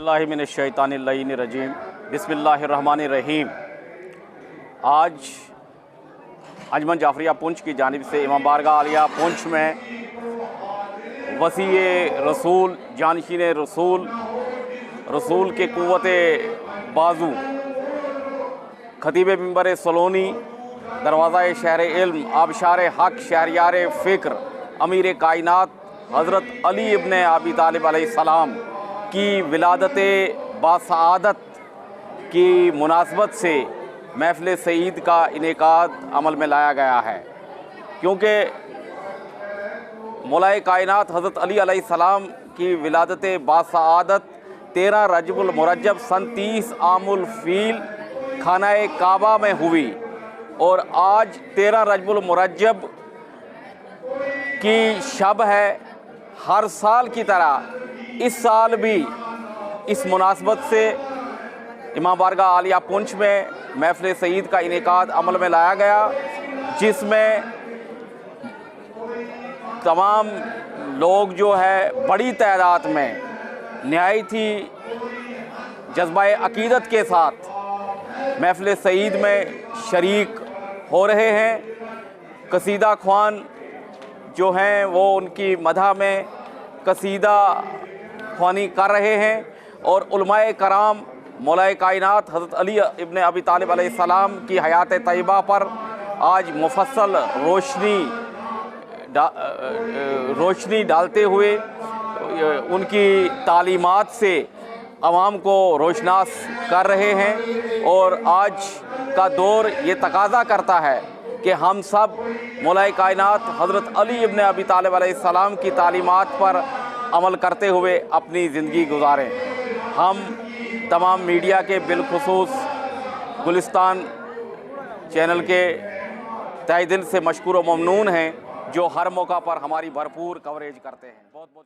औज़ुबिल्लाहिमिनश्शैतानिर्रजीम बिस्मिल्लाहिर्रहमानिर्रहीम। आज अंजमन जाफरिया पुंछ की जानिब से इमाम बारगाह आलिया पुंछ में वसीए रसूल, जानशीन रसूल, रसूल के क़ुव्वते बाजू, खतीब मिंबर सलोनी, दरवाज़ा शहर इल्म, आबशार हक़, शहरियार फ़िक्र, अमीर कायनात हज़रत अली इब्न अबी तालिब अलैहिस्सलाम की विलादत बासआदत की मुनासबत से महफ़िल सईद का इनेकाद अमल में लाया गया है, क्योंकि मौलाए कायनात हज़रत अली अलैहिस्सलाम की विलादत बासआदत 13 रजबुल मुरज्जब सन 30 आमुल फ़ील खानाए काबा में हुई और आज 13 रजबुल मुरज्जब की शब है। हर साल की तरह इस साल भी इस मुनासबत से इमाम बारगाह आलिया पुंछ में महफ़िल सईद का इनेकाद अमल में लाया गया, जिसमें तमाम लोग जो है बड़ी तादाद में नहायत ही जज्बा अक़ीदत के साथ महफ़िल सईद में शरीक हो रहे हैं। कसीदा ख्वान जो हैं वो उनकी मदह में कसीदा ख्वानी कर रहे हैं और उलमाए कराम मौलाए कायनात हज़रत अली इब्न अबी तालिब अलैहिस्सलाम की हयात तय्यबा पर आज मुफस्सल रोशनी डालते हुए उनकी तालीमात से अवाम को रोशनास कर रहे हैं। और आज का दौर ये तकाज़ा करता है कि हम सब मौलाए कायनात हज़रत अली इब्न अबी तालिब अलैहिस्सलाम की तालीमात पर अमल करते हुए अपनी ज़िंदगी गुजारें। हम तमाम मीडिया के बिलखुसूस गुलिस्तान चैनल के तहे दिल से मशकूर व ममनून हैं, जो हर मौका पर हमारी भरपूर कवरेज करते हैं। बहुत बहुत